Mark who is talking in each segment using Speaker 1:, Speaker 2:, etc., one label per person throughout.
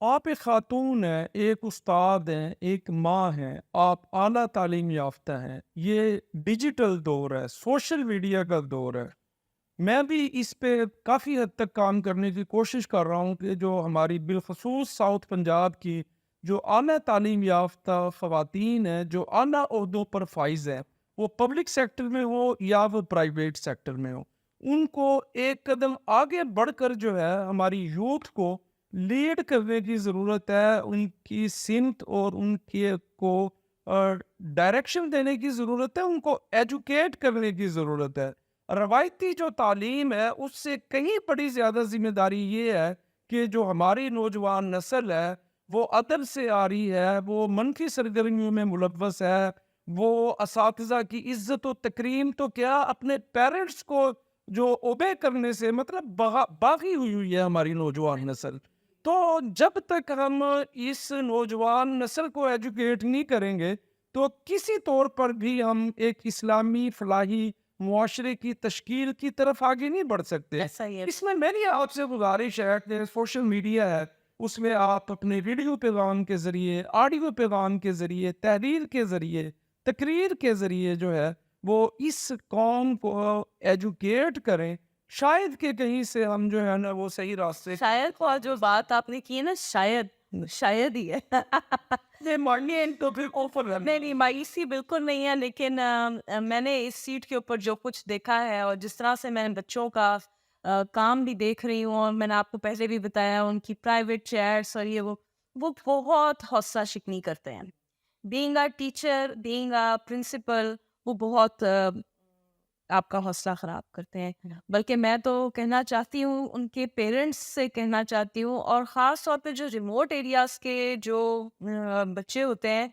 Speaker 1: آپ ایک خاتون ہیں، ایک استاد ہیں، ایک ماں ہیں، آپ اعلیٰ تعلیم یافتہ ہیں۔ یہ ڈیجیٹل دور ہے، سوشل میڈیا کا دور ہے۔ میں بھی اس پہ کافی حد تک کام کرنے کی کوشش کر رہا ہوں کہ جو ہماری بالخصوص ساؤتھ پنجاب کی جو اعلیٰ تعلیم یافتہ خواتین ہیں، جو اعلیٰ عہدوں پر فائز ہیں، وہ پبلک سیکٹر میں ہو یا وہ پرائیویٹ سیکٹر میں ہو، ان کو ایک قدم آگے بڑھ کر جو ہے ہماری یوتھ کو لیڈ کرنے کی ضرورت ہے، ان کی سمت اور ان کے کو ڈائریکشن دینے کی ضرورت ہے، ان کو ایجوکیٹ کرنے کی ضرورت ہے۔ روایتی جو تعلیم ہے اس سے کہیں بڑی زیادہ ذمہ داری یہ ہے کہ جو ہماری نوجوان نسل ہے وہ ادب سے آ رہی ہے، وہ منفی سرگرمیوں میں ملوث ہے، وہ اساتذہ کی عزت و تکریم تو کیا اپنے پیرنٹس کو جو اوبے کرنے سے مطلب باغی ہوئی ہے ہماری نوجوان نسل۔ تو جب تک ہم اس نوجوان نسل کو ایجوکیٹ نہیں کریں گے تو کسی طور پر بھی ہم ایک اسلامی فلاحی معاشرے کی تشکیل کی طرف آگے نہیں بڑھ سکتے۔
Speaker 2: ایسا ہی ہے۔
Speaker 1: اس میں میری آپ سے گزارش ہے کہ سوشل میڈیا ہے، اس میں آپ اپنے ویڈیو پیغام کے ذریعے، آڈیو پیغام کے ذریعے، تحریر کے ذریعے، تقریر کے ذریعے جو ہے وہ اس قوم کو ایجوکیٹ کریں، شاید کہ کہیں سے ہم جو ہے نا وہ صحیح راستے
Speaker 2: شاید اور جو بات آپ نے کی ہے نا، شاید شاید ہی ہے۔
Speaker 1: یہ مانیے تو پھر اوپر
Speaker 2: نہیں نہیں، مایوسی بالکل نہیں ہے، لیکن میں نے اس سیٹ کے اوپر جو کچھ دیکھا ہے اور جس طرح سے میں نے بچوں کا کام بھی دیکھ رہی ہوں، اور میں نے آپ کو پہلے بھی بتایا ان کی پرائیویٹ چیٹس اور یہ وہ بہت حوصلہ شکنی کرتے ہیں۔ Being a teacher, being a principle, وہ بہت آپ کا حوصلہ خراب کرتے ہیں۔ بلکہ میں تو کہنا چاہتی ہوں، ان کے پیرنٹس سے کہنا چاہتی ہوں، اور خاص طور پہ جو ریموٹ ایریاز کے جو بچے ہوتے ہیں،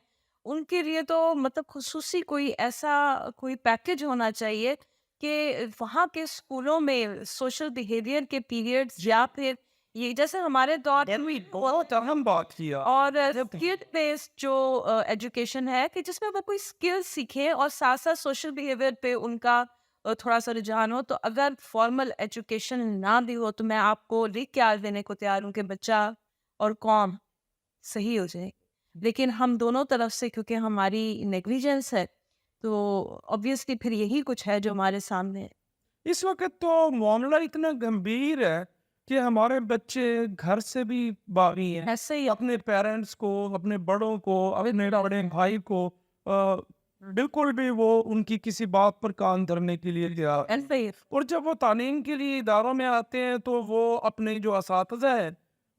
Speaker 2: ان کے لیے تو مطلب خصوصی کوئی ایسا کوئی پیکج ہونا چاہیے کہ وہاں کے اسکولوں میں سوشل بیہیویئر کے پیریڈز، یا پھر یہ جیسے ہمارے دور
Speaker 1: بہت اہم بات کیا۔
Speaker 2: اور اسکل بیسڈ جو ایجوکیشن ہے، کہ جس میں وہ کوئی اسکل سیکھیں اور ساتھ ساتھ سوشل بیہیویئر پہ ان کا تھوڑا سا رجحان ہو۔ تو اگر فارمل ایجوکیشن نہ بھی ہو تو میں آپ کو لکھ کے آج دینے کو تیار ہوں کہ بچہ اور قوم صحیح ہو جائے۔ لیکن ہم دونوں طرف سے کیونکہ ہماری نیگلیجنس ہے، تو obviously پھر یہی کچھ ہے جو ہمارے سامنے ہے۔
Speaker 1: اس وقت تو معاملہ اتنا گمبھیر ہے کہ ہمارے بچے گھر سے بھی باغی ہیں،
Speaker 2: ایسے ہی
Speaker 1: اپنے پیرنٹس کو، اپنے بڑوں کو، اپنے بڑے بھائی کو بالکل بھی وہ ان کی کسی بات پر کان دھرنے کے لیے تیار نہیں۔
Speaker 2: ایسے ہی
Speaker 1: اور جب وہ تعلیم کے لیے اداروں میں آتے ہیں تو وہ اپنے جو اساتذہ ہیں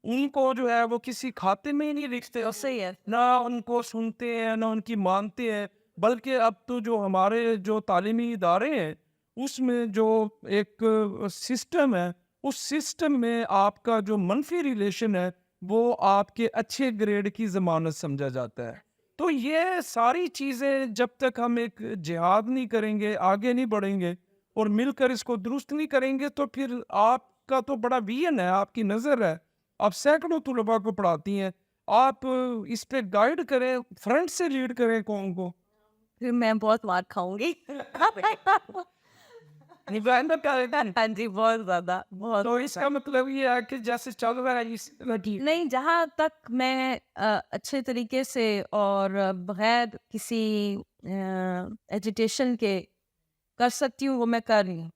Speaker 1: ان کو جو ہے وہ کسی کھاتے میں ہی نہیں لکھتے،
Speaker 2: ایسے ہی ہے۔
Speaker 1: نہ ان کو سنتے ہیں نہ ان کی مانتے ہیں۔ بلکہ اب تو جو ہمارے جو تعلیمی ادارے ہیں اس میں جو ایک سسٹم ہے، اس سسٹم میں آپ کا جو منفی ریلیشن ہے وہ آپ کے اچھے گریڈ کی ضمانت سمجھا جاتا ہے۔ تو یہ ساری چیزیں جب تک ہم ایک جہاد نہیں کریں گے، آگے نہیں بڑھیں گے اور مل کر اس کو درست نہیں کریں گے تو پھر آپ کا تو بڑا ویژن ہے، آپ کی نظر ہے، آپ سینکڑوں طلباء کو پڑھاتی ہیں، آپ اس پہ گائیڈ کریں، فرنٹ سے لیڈ کریں قوم کو۔
Speaker 2: پھر میں بہت مار کھاؤں گی۔ ہاں جی، بہت زیادہ، بہت۔
Speaker 1: تو اس کا مطلب یہ ہے کہ جیسے چل رہا ہے اس
Speaker 2: نہیں، جہاں تک میں اچھے طریقے سے اور بغیر کسی ایجیٹیشن کے کر سکتی ہوں وہ میں کر رہی ہوں،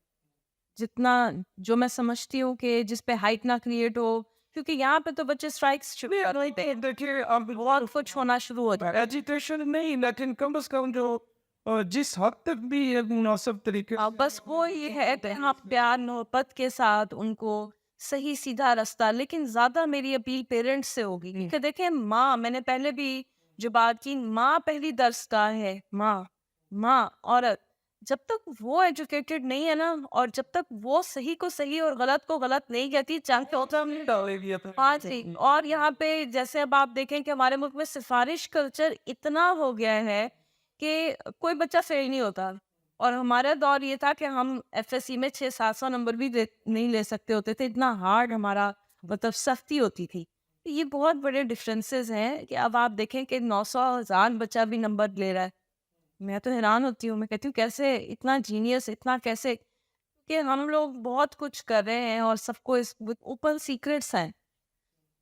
Speaker 2: جتنا جو میں سمجھتی ہوں کہ جس پہ ہائٹ نہ کریٹ ہو، کیونکہ یہاں پہ تو بچے اسٹرائکس شروع کر دیتے ہیں،
Speaker 1: دیکھیے اب
Speaker 2: بہت کچھ ہونا شروع ہو جاتا
Speaker 1: ایجیٹیشن نہیں، لیکن کم از کم جو جس حد تک بھی ایک مناسب طریقے
Speaker 2: ہے۔ بس وہ یہ ہے کہ ہاں پیار محبت کے ساتھ ان کو صحیح سیدھا راستہ، لیکن زیادہ میری اپیل پیرنٹس سے ہوگی کہ دیکھیں، ماں، میں نے پہلے بھی جو بات کی، ماں پہلی درس گاہ ہے، ماں عورت جب تک وہ ایجوکیٹڈ نہیں ہے نا، اور جب تک وہ صحیح کو صحیح اور غلط کو غلط نہیں کہتی، چاہے
Speaker 1: ڈالے گیا تھا۔
Speaker 2: ہاں جی۔ اور یہاں پہ جیسے اب آپ دیکھیں کہ ہمارے ملک میں سفارش کلچر اتنا ہو گیا ہے کہ کوئی بچہ فیل نہیں ہوتا، اور ہمارا دور یہ تھا کہ ہم ایف ایس سی میں 600-700 نمبر بھی نہیں لے سکتے ہوتے تھے، اتنا ہارڈ ہمارا مطلب سختی ہوتی تھی۔ یہ بہت بڑے ڈفرینسز ہیں کہ اب آپ دیکھیں کہ 900,000 بچہ بھی نمبر لے رہا ہے۔ میں تو حیران ہوتی ہوں، میں کہتی ہوں کیسے اتنا جینیس، اتنا کیسے، کہ ہم لوگ بہت کچھ کر رہے ہیں اور سب کو اس اوپن سیکرٹس ہیں۔